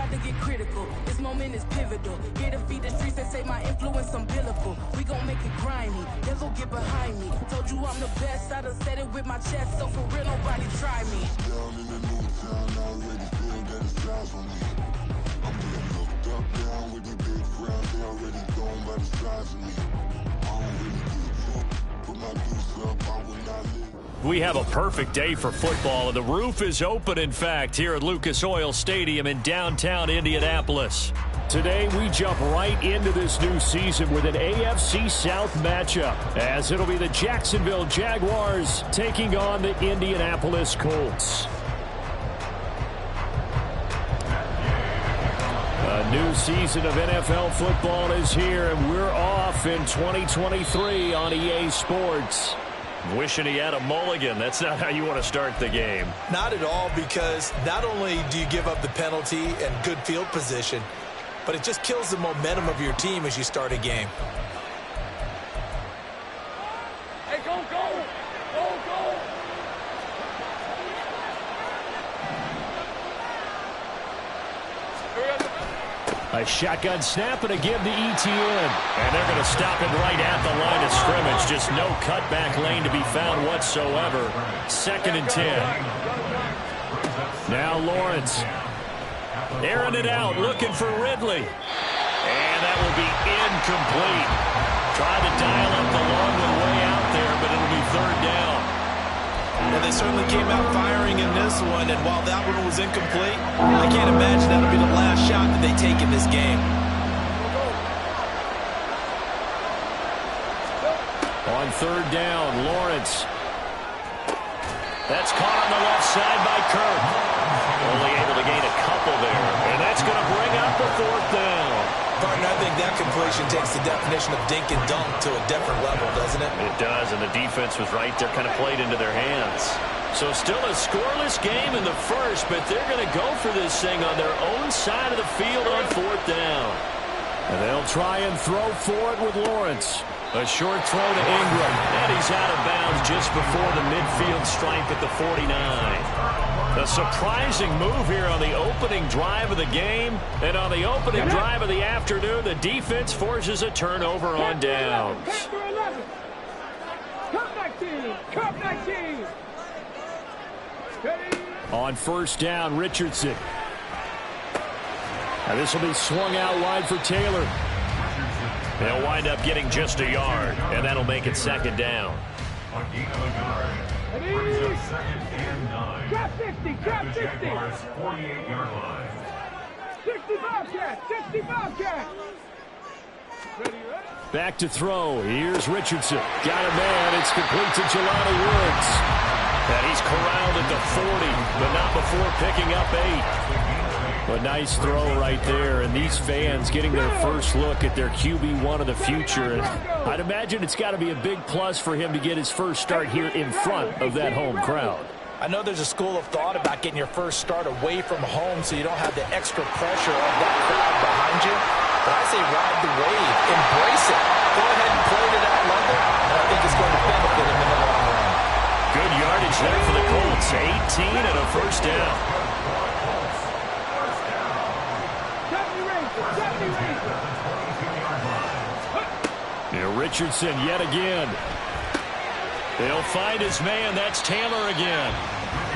about to get critical. This moment is pivotal. Here to feed the streets that say my influence umbilical. We gon' make it grimy, never get behind me. Told you I'm the best, I done said it with my chest. So for real, nobody try me. Down in the new town, I already feel that it's time for me. I'm getting looked up, down with the big crowd. They already gone by the size of me. I don't really give a fuck. Put my deuce up, I will not live. We have a perfect day for football, and the roof is open, in fact, here at Lucas Oil Stadium in downtown Indianapolis. Today, we jump right into this new season with an AFC South matchup, as it'll be the Jacksonville Jaguars taking on the Indianapolis Colts. A new season of NFL football is here, and we're off in 2023 on EA Sports. Wishing he had a mulligan. That's not how you want to start the game. Not at all, because not only do you give up the penalty and good field position, but it just kills the momentum of your team as you start a game. Hey, go, go! Go, go! A shotgun snap and a give to Etienne. And they're going to stop him right at the line of scrimmage. Just no cutback lane to be found whatsoever. 2nd and 10. Now Lawrence. Airing it out, looking for Ridley. And that will be incomplete. Trying to dial up the long way out there, but it'll be 3rd down. Well, they certainly came out firing in this one, and while that one was incomplete, I can't imagine that'll be the last shot that they take in this game. On 3rd down, Lawrence. That's caught on the left side by Kirk. Only able to gain a couple there, and that's going to bring up the 4th down. Partner, I think that completion takes the definition of dink and dunk to a different level, doesn't it? It does, and the defense was right there, kind of played into their hands. So still a scoreless game in the first, but they're going to go for this thing on their own side of the field on 4th down. And they'll try and throw for it with Lawrence. A short throw to Ingram, and he's out of bounds just before the midfield stripe at the 49. A surprising move here on the opening drive of the game. And on the opening drive of the afternoon, the defense forces a turnover on downs. On 1st down, Richardson. Now this will be swung out wide for Taylor. They'll wind up getting just a yard, and that'll make it 2nd down. Drop 50, drop 50. 48-yard line. 65 cat, 65 cat. Ready? Back to throw. Here's Richardson. Got a man. It's complete to Jelani Woods. And he's corralled at the 40, but not before picking up 8. A nice throw right there, and these fans getting their first look at their QB1 of the future. And I'd imagine it's got to be a big plus for him to get his first start here in front of that home crowd. I know there's a school of thought about getting your first start away from home so you don't have the extra pressure of that crowd behind you. But I say ride the wave. Embrace it. Go ahead and play to that level, and I think it's going to benefit him in the long run. Good yardage there for the Colts. 18 and a 1st down. Now Richardson yet again. They'll find his man. That's Taylor again.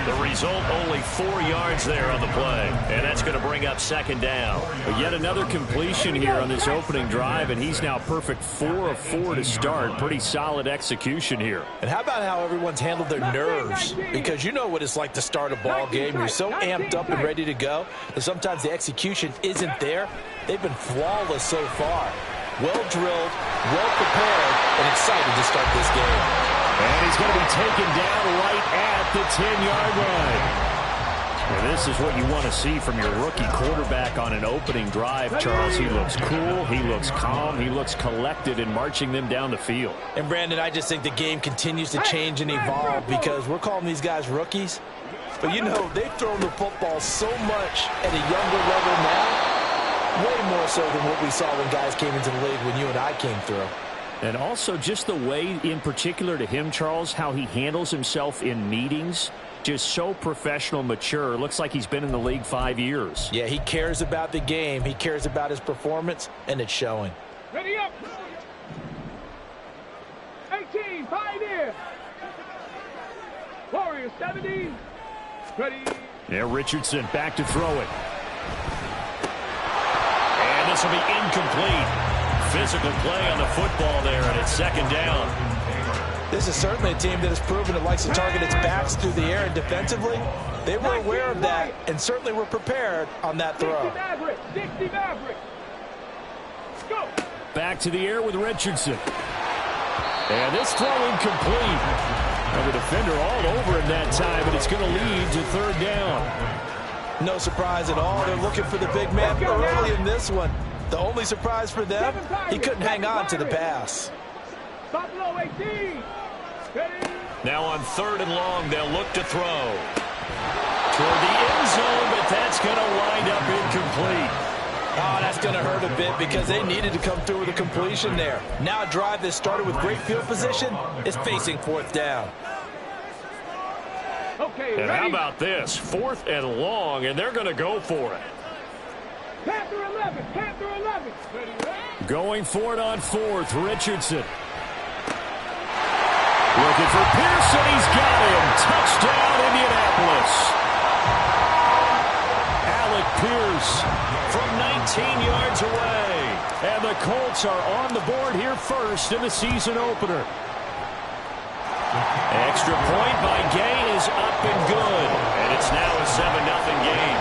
The result, only 4 yards there on the play. And that's going to bring up 2nd down. But yet another completion here on this opening drive, and he's now perfect 4 of 4 to start. Pretty solid execution here. And how about how everyone's handled their nerves? Because you know what it's like to start a ball game. You're so amped up and ready to go that sometimes the execution isn't there. They've been flawless so far. Well drilled, well prepared, and excited to start this game. And he's going to be taken down right at the 10-yard line. And this is what you want to see from your rookie quarterback on an opening drive, Charles. He looks cool, he looks calm, he looks collected in marching them down the field. And, Brandon, I just think the game continues to change and evolve because we're calling these guys rookies. But, you know, they've thrown the football so much at a younger level now, way more so than what we saw when guys came into the league when you and I came through. And also just the way, in particular to him, Charles, how he handles himself in meetings. Just so professional, mature. Looks like he's been in the league 5 years. Yeah, he cares about the game. He cares about his performance, and it's showing. Ready up. 18, pioneer. Warrior 70. Ready. Yeah, Richardson back to throw it. And this will be incomplete. Physical play on the football there, and it's second down. This is certainly a team that has proven it likes to target its backs through the air, and defensively, they were aware of that and certainly were prepared on that throw. 60 Maverick. Go. Back to the air with Richardson. And this throw incomplete. And the defender all over him that time, and it's going to lead to third down. No surprise at all. They're looking for the big man early in this one. The only surprise for them, he couldn't hang on to the pass. Buffalo 18. Ready. Now on third and long, they'll look to throw. Toward the end zone, but that's going to wind up incomplete. Oh, that's going to hurt a bit because they needed to come through with a completion there. Now a drive that started with great field position is facing fourth down. Okay, And ready. how about this? Fourth and long, and they're going to go for it. Panther 11. Panther 11. Ready. Going for it on fourth, Richardson. Looking for Pearson. He's got him. Touchdown, Indianapolis. Alec Pierce from 19 yards away. And the Colts are on the board here first in the season opener. Extra point by Gay is up and good. And it's now a 7-0 game.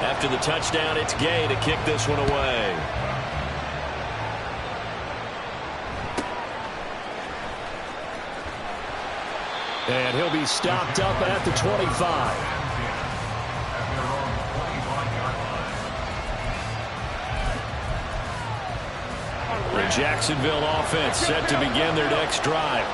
After the touchdown, it's Gay to kick this one away. And he'll be stopped up at the 25. The Jacksonville offense set to begin their next drive.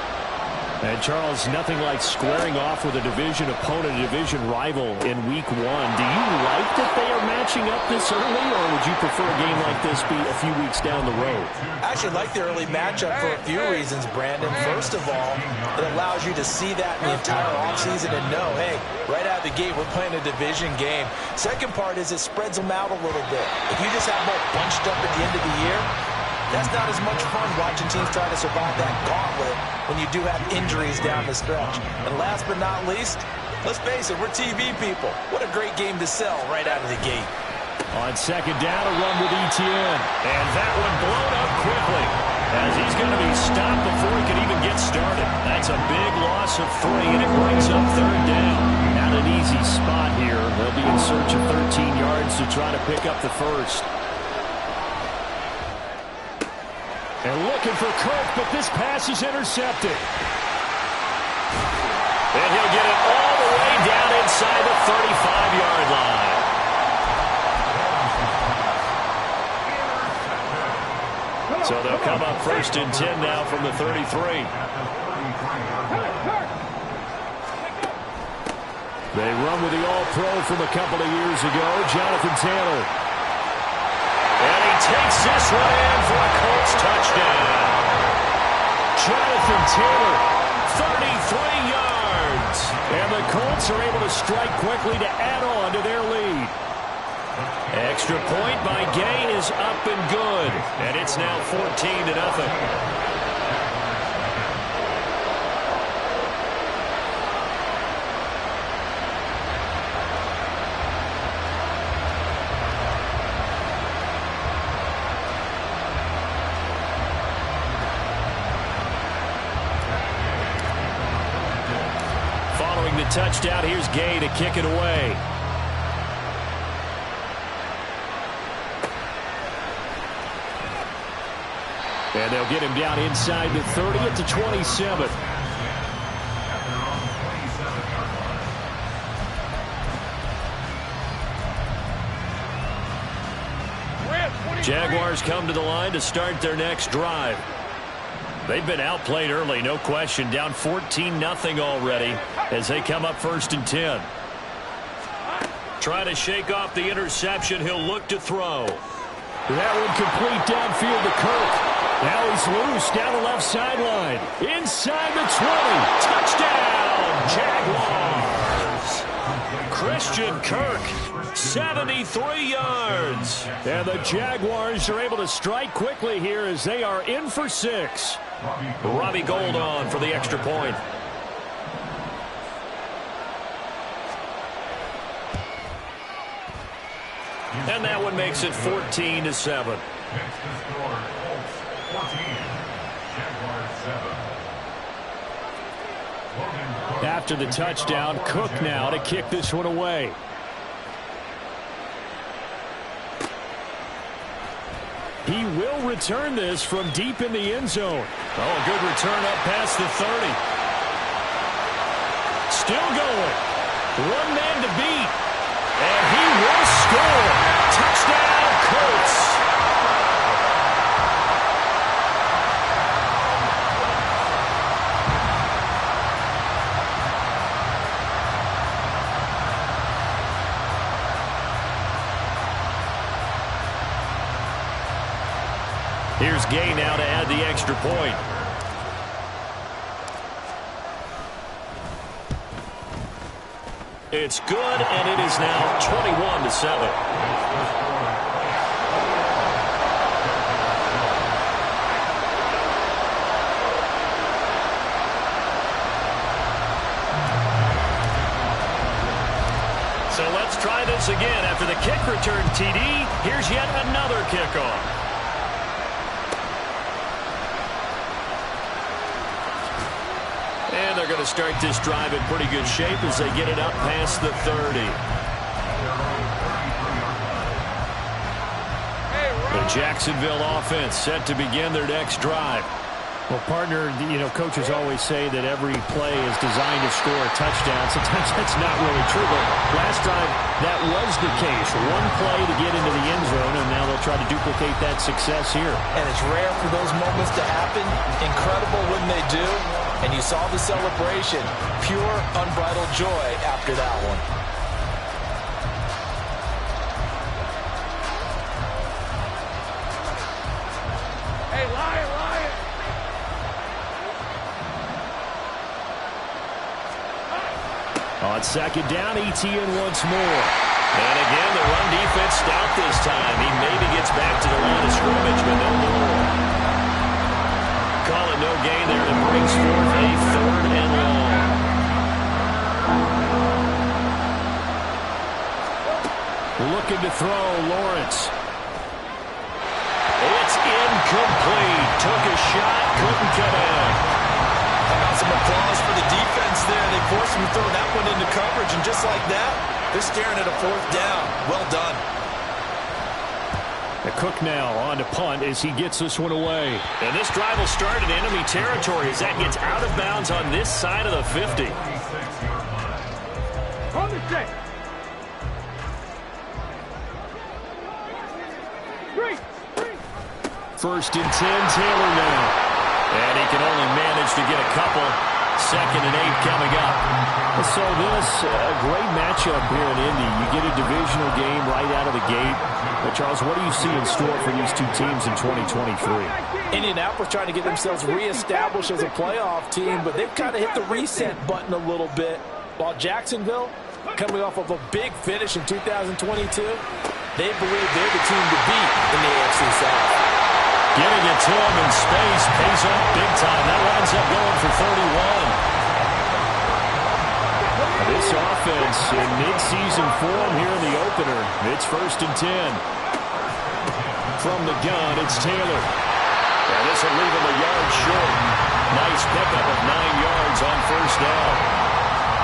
And, Charles, nothing like squaring off with a division opponent, a division rival in Week 1. Do you like that they are matching up this early, or would you prefer a game like this be a few weeks down the road? I actually like the early matchup for a few reasons, Brandon. First of all, it allows you to see that in the entire offseason and know, hey, right out of the gate, we're playing a division game. Second part is it spreads them out a little bit. If you just have them all bunched up at the end of the year, that's not as much fun watching teams try to survive that gauntlet when you do have injuries down the stretch. And last but not least, let's face it, we're TV people. What a great game to sell right out of the gate. On second down, a run with Etienne. And that one blown up quickly as he's going to be stopped before he can even get started. That's a big loss of 3, and it brings up third down. Not an easy spot here. They'll be in search of 13 yards to try to pick up the first. And looking for Kirk, but this pass is intercepted. And he'll get it all the way down inside the 35-yard line. So they'll come up first and 10 now from the 33. They run with the All-Pro from a couple of years ago, Jonathan Taylor. And he takes this one in for a Colts touchdown. Jonathan Taylor, 33 yards. And the Colts are able to strike quickly to add on to their lead. Extra point by Gay is up and good. And it's now 14-0. Following the touchdown, here's Gay to kick it away. And they'll get him down inside the 30 at the 27. Jaguars come to the line to start their next drive. They've been outplayed early, no question. Down 14-0 already as they come up first and 10. Trying to shake off the interception. He'll look to throw. That one complete downfield to Kirk. Now he's loose down the left sideline. Inside the 20. Touchdown, Jaguars. Christian Kirk, 73 yards. And the Jaguars are able to strike quickly here as they are in for 6. Robbie Gould on for the extra point. And that one makes it 14-7. After the touchdown, Cook now to kick this one away. He will return this from deep in the end zone. Oh, a good return up past the 30. Still going. One man to beat. And he will score. Touchdown, Colts. Here's Gay now to add the extra point. It's good, and it is now 21-7. So let's try this again. After the kick return TD, here's yet another kickoff. And they're going to start this drive in pretty good shape as they get it up past the 30. The Jacksonville offense set to begin their next drive. Well, partner, coaches always say that every play is designed to score a touchdown. Sometimes that's not really true, but last drive that was the case. One play to get into the end zone, and now they'll try to duplicate that success here. And it's rare for those moments to happen. Incredible when they do. And you saw the celebration. Pure, unbridled joy after that one. Hey, Lion, Lion! On second down, ETN once more. And again, the run defense stout this time. He maybe gets back to the line of scrimmage, but no more. Call it no gain there. It brings forth a 3rd and long. Looking to throw, Lawrence. It's incomplete. Took a shot, couldn't connect. How about some applause for the defense there? They forced him to throw that one into coverage, and just like that, they're staring at a 4th down. Well done. The Cook now on to punt as he gets this one away. And this drive will start in enemy territory as that gets out of bounds on this side of the 50. On the set. 3. 1st and 10, Taylor now. And he can only manage to get a couple. 2nd and 8 coming up. So this, a great matchup here in Indy. You get a divisional game right out of the gate. But Charles, what do you see in store for these two teams in 2023? Indianapolis trying to get themselves reestablished as a playoff team, but they've kind of hit the reset button a little bit. While Jacksonville, coming off of a big finish in 2022, they believe they're the team to beat in the AFC South. Getting it to him in space, pays off big time. That winds up going for 31. This offense in mid-season form here in the opener. It's 1st and 10. From the gun, it's Taylor. And this will leave him a yard short. Nice pickup of 9 yards on 1st down.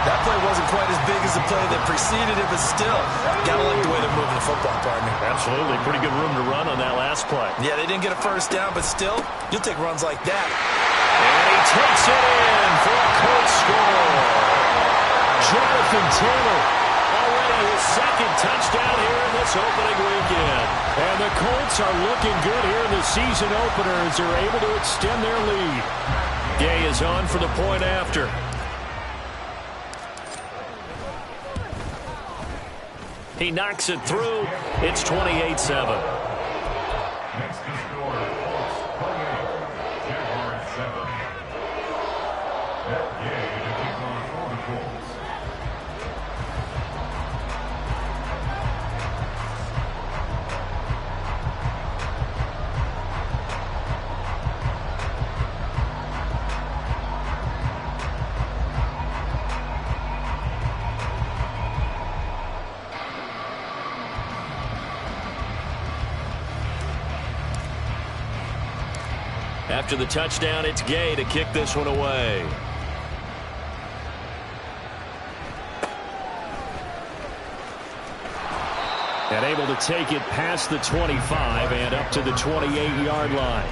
That play wasn't quite as big as the play that preceded it, but still, gotta like the way they're moving the football, partner. Absolutely. Pretty good room to run on that last play. Yeah, they didn't get a 1st down, but still, you'll take runs like that. And he takes it in for a Colts score. Jonathan Taylor, already his 2nd touchdown here in this opening weekend. And the Colts are looking good here in the season opener as they're able to extend their lead. Gay is on for the point after. He knocks it through. It's 28-7. After the touchdown, it's Gay to kick this one away. And able to take it past the 25 and up to the 28-yard line.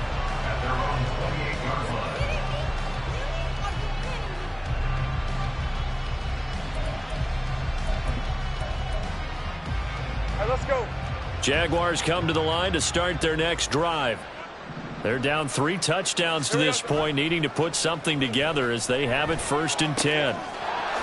Let's go. Jaguars come to the line to start their next drive. They're down 3 touchdowns to this point, needing to put something together as they have it 1st and 10.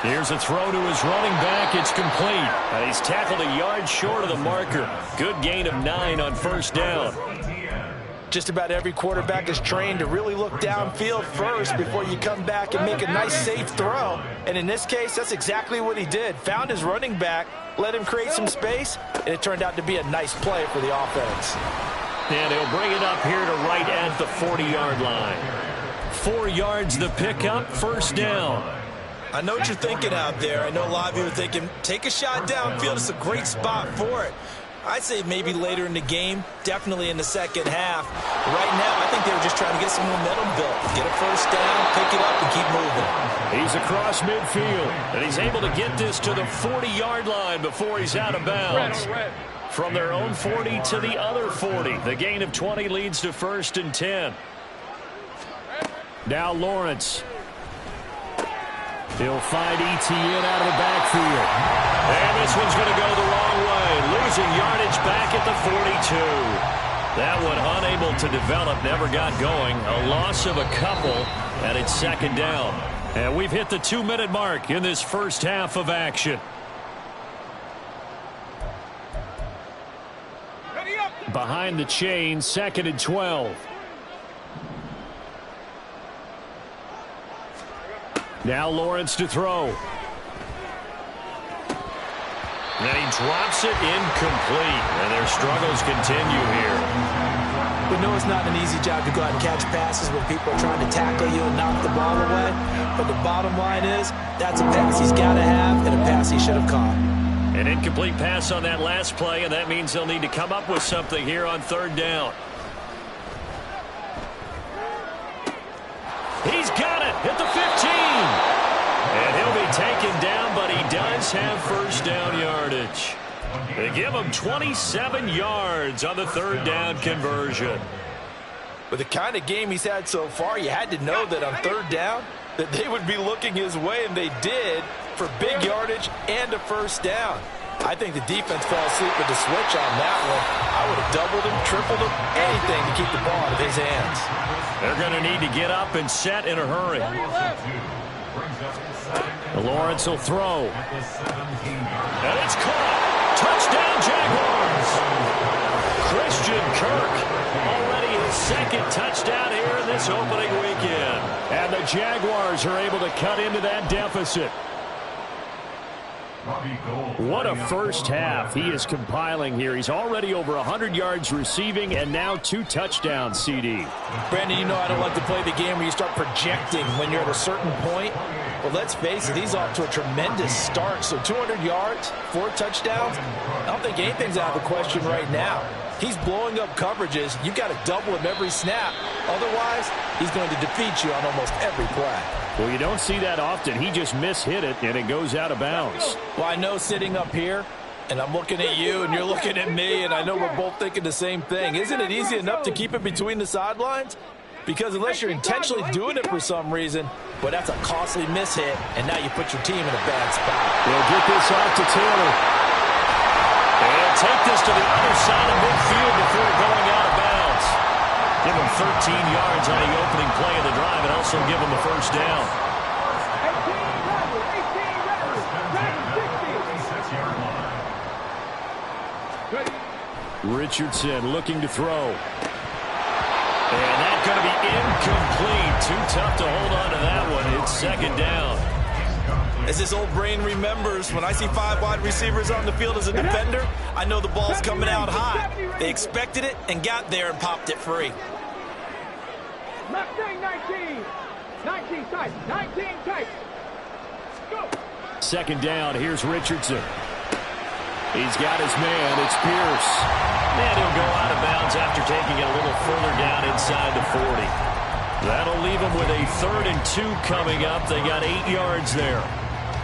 Here's a throw to his running back. It's complete. And he's tackled a yard short of the marker. Good gain of 9 on 1st down. Just about every quarterback is trained to really look downfield first before you come back and make a nice, safe throw. And in this case, that's exactly what he did. Found his running back, let him create some space, and it turned out to be a nice play for the offense. And he'll bring it up here to right at the 40-yard line. 4 yards the pickup, 1st down. I know what you're thinking out there. I know a lot of you are thinking, take a shot downfield. It's a great spot for it. I'd say maybe later in the game, definitely in the second half. Right now, I think they were just trying to get some momentum built. Get a 1st down, pick it up, and keep moving. He's across midfield, and he's able to get this to the 40-yard line before he's out of bounds. From their own 40 to the other 40. The gain of 20 leads to 1st and 10. Now Lawrence. He'll find Etienne out of the backfield. And this one's going to go the wrong way. Losing yardage back at the 42. That one unable to develop, never got going. A loss of a couple, and it's 2nd down. And we've hit the 2-minute mark in this first half of action. Behind the chain, 2nd and 12. Now Lawrence to throw. And he drops it incomplete. And their struggles continue here. We know it's not an easy job to go out and catch passes when people are trying to tackle you and knock the ball away. But the bottom line is, that's a pass he's got to have and a pass he should have caught. An incomplete pass on that last play, and that means they'll need to come up with something here on 3rd down. He's got it at the 15. And he'll be taken down, but he does have 1st down yardage. They give him 27 yards on the 3rd down conversion. With the kind of game he's had so far, you had to know that on 3rd down that they would be looking his way, and they did, for big yardage and a 1st down. I think the defense fell asleep at the switch on that one. I would have doubled him, tripled him, anything to keep the ball out of his hands. They're going to need to get up and set in a hurry. Lawrence will throw. And it's caught. Touchdown, Jaguars. Christian Kirk, already his 2nd touchdown here in this opening weekend. And the Jaguars are able to cut into that deficit. What a first half he is compiling here. He's already over 100 yards receiving and now 2 touchdowns, CD. Brandon, you know I don't like to play the game where you start projecting when you're at a certain point. But let's face it, he's off to a tremendous start. So 200 yards, 4 touchdowns. I don't think anything's out of the question right now. He's blowing up coverages. You've got to double him every snap. Otherwise, he's going to defeat you on almost every play. Well, you don't see that often. He just mishit it, and it goes out of bounds. Well, I know sitting up here, and I'm looking at you, and you're looking at me, and I know we're both thinking the same thing. Isn't it easy enough to keep it between the sidelines? Because unless you're intentionally doing it for some reason, well, that's a costly mishit, and now you put your team in a bad spot. They'll get this off to Taylor. They'll take this to the other side of midfield before going out of bounds. Give him 13 yards on the opening play of the drive and also give him a 1st down. Richardson looking to throw. And that's going to be incomplete. Too tough to hold on to that one. It's 2nd down. As this old brain remembers, when I see 5 wide receivers on the field as a defender, I know the ball's coming out hot. They expected it and got there and popped it free. 19 tight. 19 tight. Go. 2nd down. Here's Richardson. He's got his man. It's Pierce. And he'll go out of bounds after taking it a little further down inside the 40. That'll leave them with a 3rd and 2 coming up. They got 8 yards there.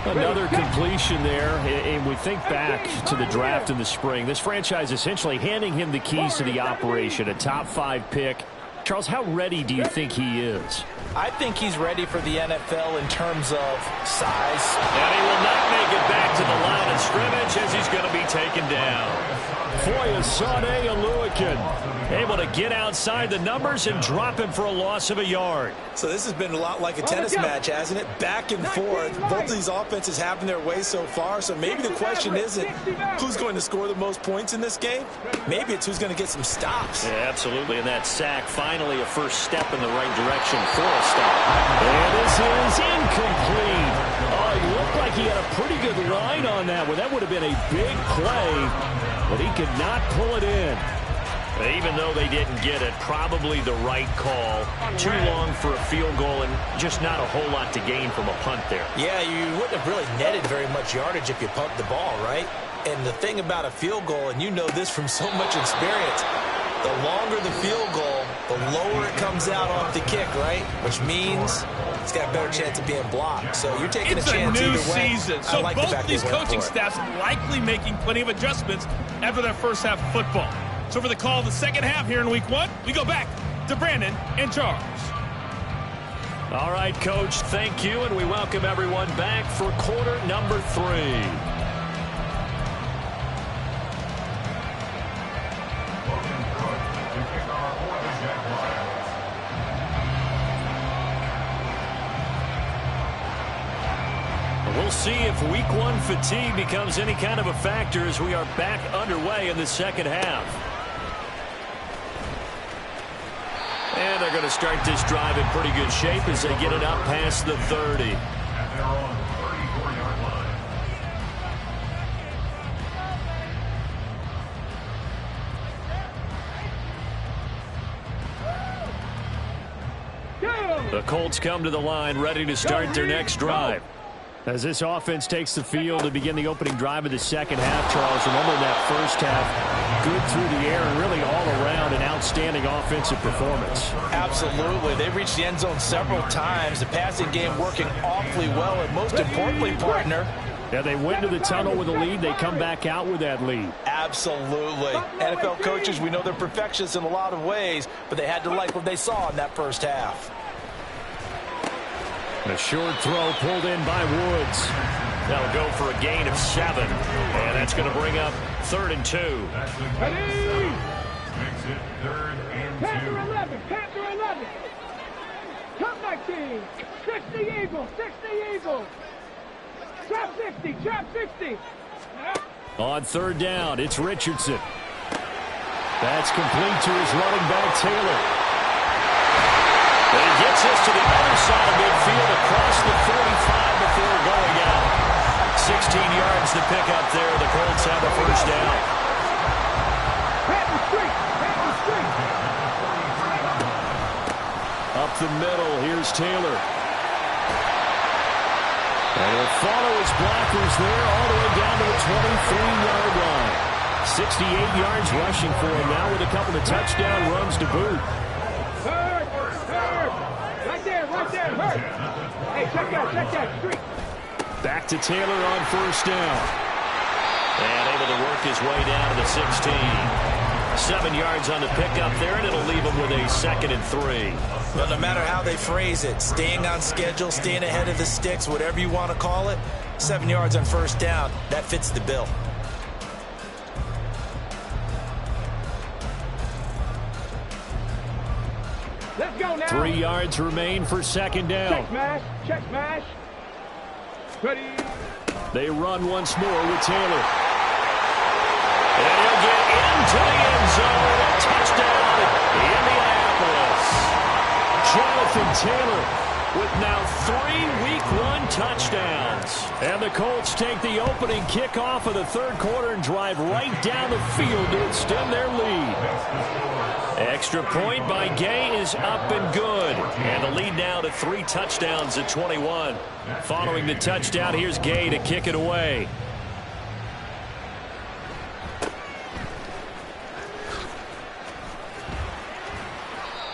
Another completion there, and we think back to the draft in the spring. This franchise essentially handing him the keys to the operation, a top 5 pick. Charles, how ready do you think he is? I think he's ready for the NFL in terms of size. And he will not make it back to the line of scrimmage as he's going to be taken down. Foyesade Aluakin able to get outside the numbers and drop him for a loss of a yard. So this has been a lot like a tennis match, hasn't it? Back and forth. Both of these offenses having their way so far. So maybe the question isn't who's going to score the most points in this game. Maybe it's who's going to get some stops. Yeah, absolutely. And that sack, finally a first step in the right direction for a stop. And this is incomplete. Oh, he looked like he had a pretty good line on that one. That would have been a big play, but he could not pull it in. Even though they didn't get it, probably the right call. Too long for a field goal and just not a whole lot to gain from a punt there. Yeah, you wouldn't have really netted very much yardage if you pumped the ball, right? And the thing about a field goal, and you know this from so much experience, the longer the field goal, the lower it comes out off the kick, right? Which means it's got a better chance of being blocked. So you're taking a chance either way. It's a new season, so like both these coaching staffs likely making plenty of adjustments after their first half of football. So for the call of the second half here in week 1, we go back to Brandon and Charles. All right, Coach, thank you, and we welcome everyone back for quarter number 3. We'll see if week 1 fatigue becomes any kind of a factor as we are back underway in the second half. And they're going to start this drive in pretty good shape as they get it up past the 30. The Colts come to the line ready to start their next drive. As this offense takes the field to begin the opening drive of the second half, Charles, remember that first half, good through the air and really all around an outstanding offensive performance. Absolutely. They've reached the end zone several times. The passing game working awfully well, and most importantly, partner, yeah, they went to the tunnel with a lead. They come back out with that lead. Absolutely. NFL coaches, we know they're perfectionists in a lot of ways, but they had to like what they saw in that first half. A short throw pulled in by Woods. That'll go for a gain of 7. And that's going to bring up 3rd and 2. Ready? Makes it 3rd and 2. Panther 11, Panther 11. Come back team. 60 Eagles, 60 Eagles. Trap 50, trap 50. On 3rd down, it's Richardson. That's complete to his running back, Taylor. And he gets us to the other side of midfield across the 45 before going out. 16 yards to pick up there. The Colts have a first down. Up the middle, here's Taylor. And he'll follow his blockers there all the way down to the 23-yard line. 68 yards rushing for him now with a couple of touchdown runs to boot. Right there, hurt. Hey, check that, street. Back to Taylor on first down. And able to work his way down to the 16. 7 yards on the pickup there, and it'll leave him with a 2nd and 3. Well, no matter how they phrase it, staying on schedule, staying ahead of the sticks, whatever you want to call it, 7 yards on first down, that fits the bill. Let's go now. 3 yards remain for 2nd down. Check mash, check mash. Ready. They run once more with Taylor. And he'll get into the end zone. A touchdown, Indianapolis. Jonathan Taylor with now 3 Week 1 touchdowns. And the Colts take the opening kickoff of the 3rd quarter and drive right down the field to extend their lead. Extra point by Gay is up and good. And the lead now to 3 touchdowns at 21. Following the touchdown, here's Gay to kick it away.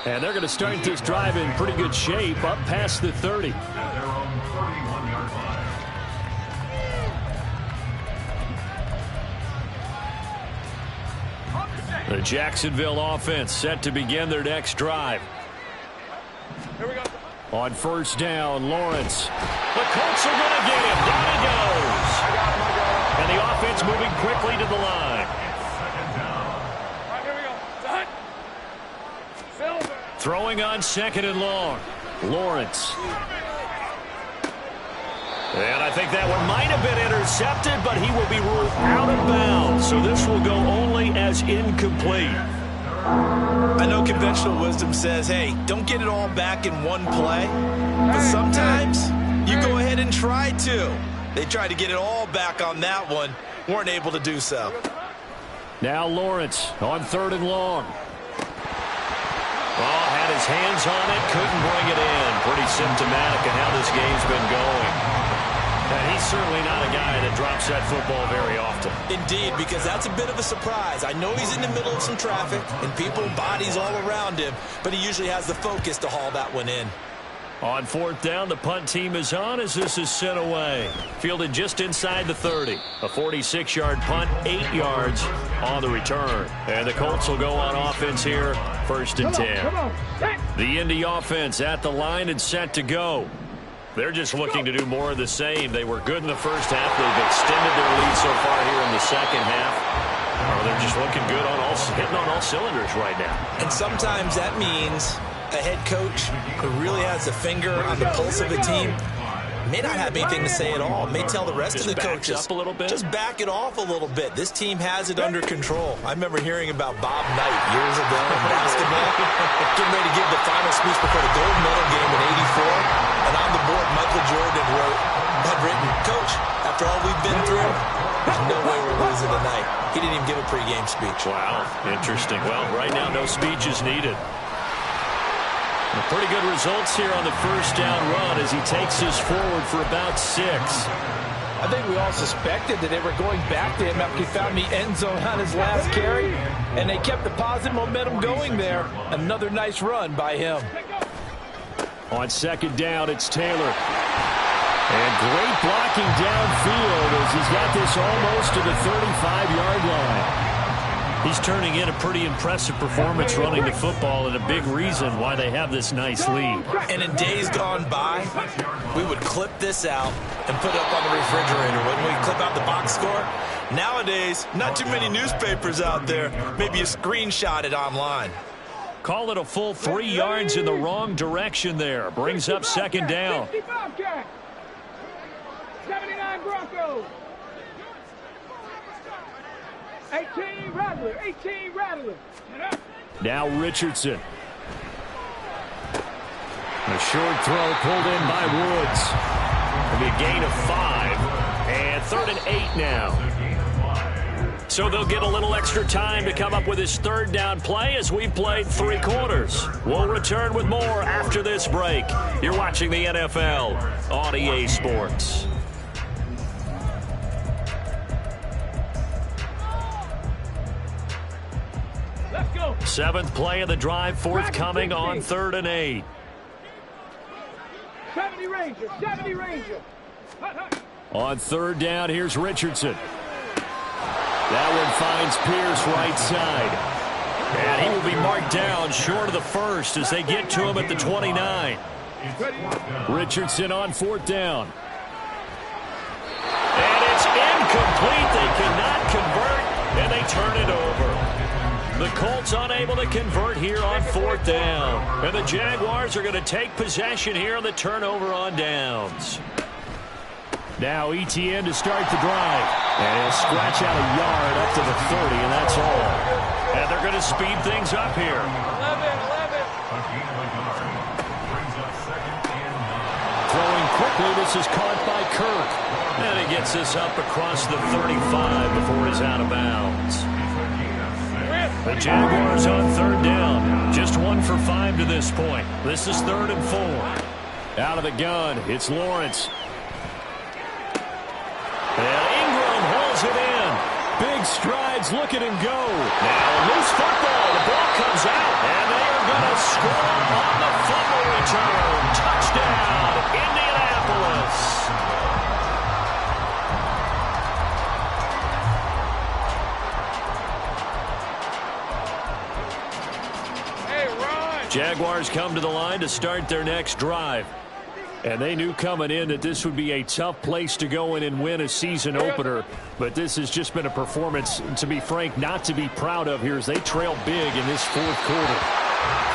And they're going to start this drive in pretty good shape, up past the 30. The Jacksonville offense set to begin their next drive. Here we go. On first down, Lawrence. The Colts are going to get him. Down he goes. And the offense moving quickly to the line. All right, here we go. Silver. Throwing on second and long. Lawrence. And I think that one might have been intercepted, but he will be ruled out of bounds. So this will go only as incomplete. I know conventional wisdom says, hey, don't get it all back in one play. But sometimes you go ahead and try to. They tried to get it all back on that one. Weren't able to do so. Now Lawrence on third and long. Oh, had his hands on it, couldn't bring it in. Pretty symptomatic of how this game's been going. And he's certainly not a guy that drops that football very often. Indeed, because that's a bit of a surprise. I know he's in the middle of some traffic and people, bodies all around him, but he usually has the focus to haul that one in. On fourth down, the punt team is on as this is sent away. Fielded just inside the 30. A 46-yard punt, 8 yards on the return. And the Colts will go on offense here, first and 10. The Indy offense at the line and set to go. They're just looking to do more of the same. They were good in the first half. They've extended their lead so far here in the second half. They're just looking good hitting on all cylinders right now. And sometimes that means a head coach who really has a finger on the pulse of the team may not have anything to say at all. May tell the rest of the coaches, up a little bit. Just back it off a little bit. This team has it under control. I remember hearing about Bob Knight years ago in basketball, getting ready to give the final speech before the gold medal game in '84. And on the board, Michael Jordan had written, Coach, after all we've been through, there's no way we're losing tonight. He didn't even give a pregame speech. Wow, interesting. Well, right now, no speech is needed. Pretty good results here on the first down run as he takes us forward for about 6. I think we all suspected that they were going back to him after he found the end zone on his last carry, and they kept the positive momentum going there. Another nice run by him. On second down, it's Taylor. And great blocking downfield as he's got this almost to the 35-yard line. He's turning in a pretty impressive performance running the football, and a big reason why they have this nice lead. And in days gone by, we would clip this out and put it up on the refrigerator. Wouldn't we clip out the box score? Nowadays, not too many newspapers out there. Maybe you screenshot it online. Call it a full 3 yards in the wrong direction there. Brings up second down. 79 Broncos. 18 Rattler. 18 Rattler. Now Richardson. A short throw pulled in by Woods. It'll be a gain of 5. And 3rd and 8 now. So they'll get a little extra time to come up with his third down play as we've played 3 quarters. We'll return with more after this break. You're watching the NFL on EA Sports. Let's go. 7th play of the drive forthcoming on 3rd and 8. 70 Ranger. 70 Ranger. On 3rd down, here's Richardson. That one finds Pierce right side. And he will be marked down short of the first as they get to him at the 29. Richardson on 4th down. And it's incomplete. They cannot convert, and they turn it over. The Colts unable to convert here on 4th down. And the Jaguars are going to take possession here on the turnover on downs. Now ETN to start the drive. And he'll scratch out a yard up to the 30, and that's all. And they're going to speed things up here. 11. Throwing quickly, this is caught by Kirk. And he gets this up across the 35 before he's out of bounds. The Jaguars on 3rd down. Just 1 for 5 to this point. This is 3rd and 4. Out of the gun, it's Lawrence. And Ingram holds it in. Big strides, look at him go. Now loose football. The ball comes out, and they are going to score on the fumble return. Touchdown, Indianapolis. Jaguars come to the line to start their next drive. And they knew coming in that this would be a tough place to go in and win a season opener. But this has just been a performance, to be frank, not to be proud of here as they trail big in this fourth quarter.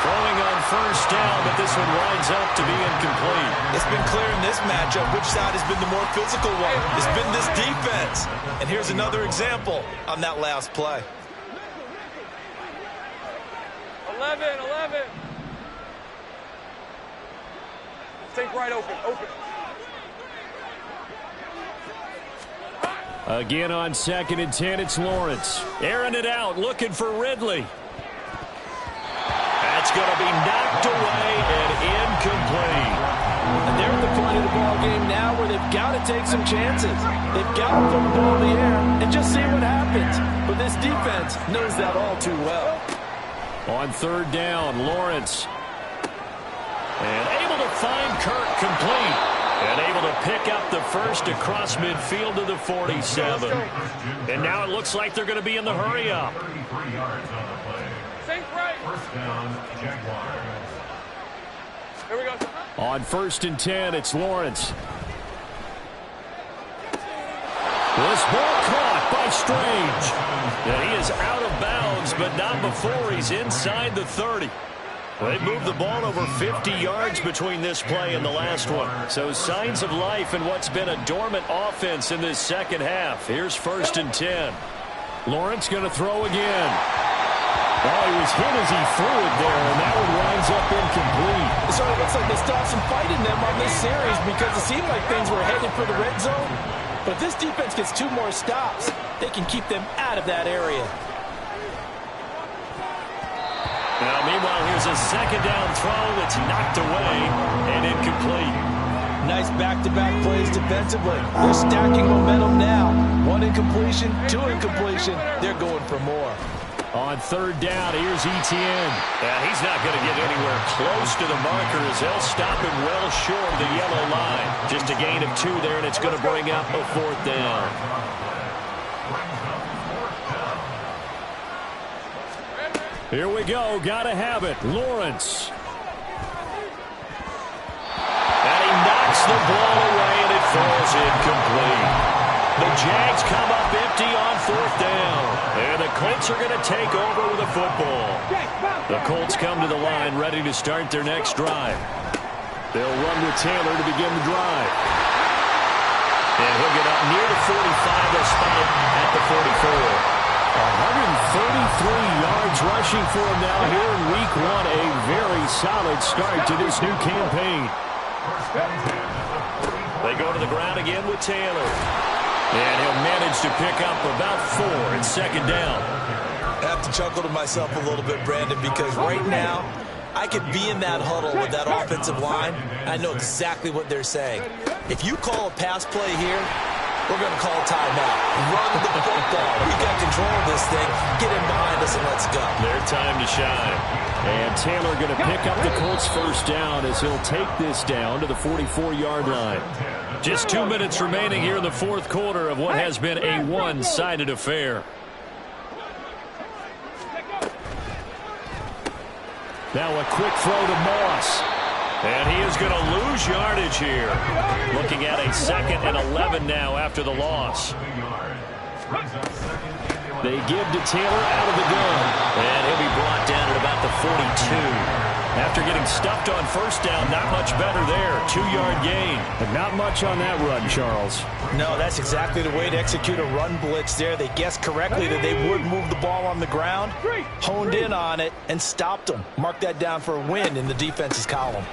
Throwing on first down, but this one winds up to be incomplete. It's been clear in this matchup which side has been the more physical one. It's been this defense. And here's another example on that last play. 11. Think right, open. Again on 2nd and 10, it's Lawrence. Airing it out, looking for Ridley. That's going to be knocked away and incomplete. And they're at the point of the ball game now where they've got to take some chances. They've got to put the ball in the air and just see what happens. But this defense knows that all too well. On 3rd down, Lawrence. And able to find Kirk complete. And able to pick up the first across midfield to the 47. And now it looks like they're going to be in the hurry-up. Think right. First down, Jaguars. Here we go. On 1st and 10, it's Lawrence. This ball caught by Strange. And he is out of bounds, but not before he's inside the 30. They moved the ball over 50 yards between this play and the last one. So signs of life in what's been a dormant offense in this second half. Here's 1st and 10. Lawrence going to throw again. Oh, he was hit as he threw it there, and that one winds up incomplete. So it looks like they still have some fight in them on this series because it seemed like things were headed for the red zone. But this defense gets 2 more stops. They can keep them out of that area. Now, meanwhile, here's a 2nd down throw that's knocked away and incomplete. Nice back-to-back plays defensively. They're stacking momentum now. 1 incompletion, 2 incompletion. They're going for more. On 3rd down, here's Etienne. And he's not going to get anywhere close to the marker as they'll stop him well short of the yellow line. Just a gain of 2 there, and it's going to bring up a 4th down. Here we go. Got to have it. Lawrence. And he knocks the ball away, and it falls incomplete. The Jags come up empty on 4th down. And the Colts are going to take over with the football. The Colts come to the line ready to start their next drive. They'll run with Taylor to begin the drive. And he'll get up near the 45. They'll spot it at the 44. 133 yards rushing for him now here in week 1. A very solid start to this new campaign. They go to the ground again with Taylor. And he'll manage to pick up about 4 in 2nd down. I have to chuckle to myself a little bit, Brandon, because right now I could be in that huddle with that offensive line. I know exactly what they're saying. If you call a pass play here, we're going to call a timeout. Run the football. We got control of this thing. Get in behind us and let's go. Their time to shine. And Taylor going to pick up the Colts' first down as he'll take this down to the 44-yard line. Just 2 minutes remaining here in the 4th quarter of what has been a one-sided affair. Now a quick throw to Moss. And he is going to lose yardage here. Looking at a 2nd and 11 now after the loss. They give to Taylor out of the gun. And he'll be brought down at about the 42. After getting stuffed on first down, not much better there. 2-yard gain. But not much on that run, Charles. No, that's exactly the way to execute a run blitz there. They guessed correctly that they would move the ball on the ground, honed in on it, and stopped them. Mark that down for a win in the defense's column.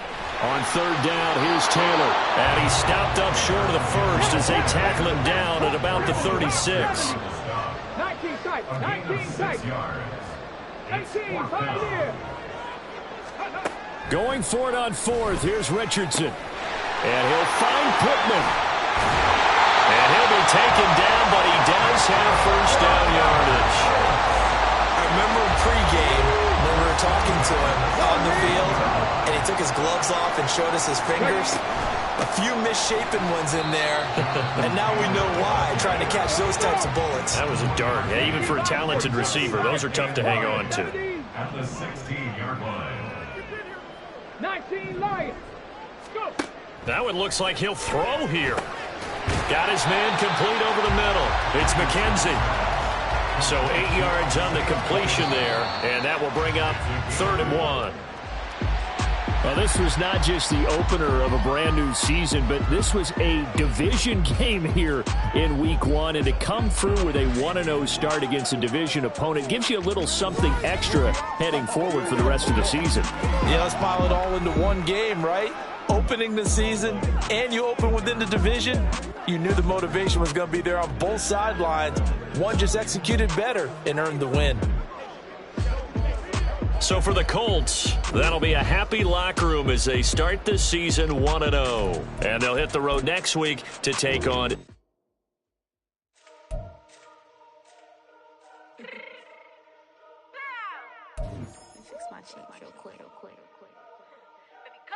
On 3rd down, here's Taylor. And he stopped up short of the first as they tackle him down at about the 36. 19 tight. 19 tight. 18, 5 here. Going for it on 4th. Here's Richardson. And he'll find Pittman. And he'll be taken down, but he does have first down yardage. I remember in pregame when we were talking to him, took his gloves off and showed us his fingers. A few misshapen ones in there, and now we know why, trying to catch those types of bullets. That was a dart. Yeah, even for a talented receiver, those are tough to hang on to. At the 16-yard line. 19 Lions. Go. Now it looks like he'll throw here. Got his man complete over the middle. It's McKenzie. So 8 yards on the completion there, and that will bring up 3rd and 1. Well, this was not just the opener of a brand new season, but this was a division game here in week 1. And to come through with a 1-0 start against a division opponent gives you a little something extra heading forward for the rest of the season. Yeah, let's pile it all into one game, right? Opening the season, and you open within the division. You knew the motivation was going to be there on both sidelines. One just executed better and earned the win. So for the Colts, that'll be a happy locker room as they start this season 1-0. And they'll hit the road next week to take on... Fix my cheeks real quick. Baby, go.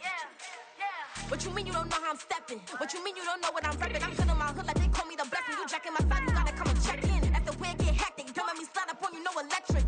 Yeah. What you mean you don't know how I'm stepping? What you mean you don't know what I'm repping? I'm feeling my hood like they call me the blessing. You jacking my side, you gotta come and check in. After the way it get hectic, don't let me slide up on you, no electric.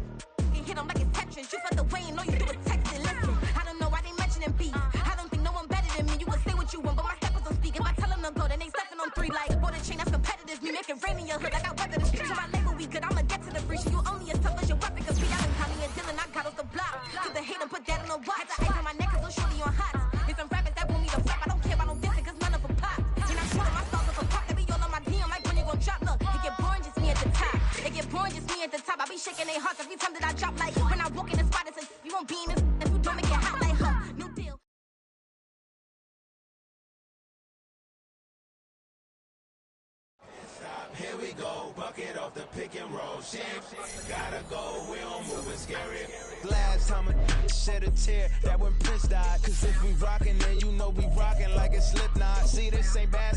You hit them like it's Tetris. You felt the way and know you do it texting. Listen, I don't know why they mentioning beef. I don't think no one better than me. You would say what you want, but my steppers don't speak. If I tell them to go, then they stepping on 3 like border chain. That's competitive. Me making rain in your hood like I weather the street. So my label we good. I'ma get to the breach. You only as tough as your weapon. Cause we out in Connie and Dylan. I got off the block. Took the hate and put that in the watch. I ice on my neck cause I'm shorty on hot. It's some rappers that want me to flop. I don't care about no dissing cause none of them pop. And I shoot my stars off a pop. They be all on my DM like when you gon' drop. Look, it get boring just me at the top. It get boring just me at the top. I be shaking their hearts every time that I drop. Like when I walk in the spot, it says you won't be in this if you don't make it hot like her. New deal. Here we go, bucket off the pick and roll. Shit, gotta go, we don't move it scary. Last time a shed a tear, that when Prince died. Cause if we rockin', then you know we rockin' like a Slipknot. See, this ain't bad.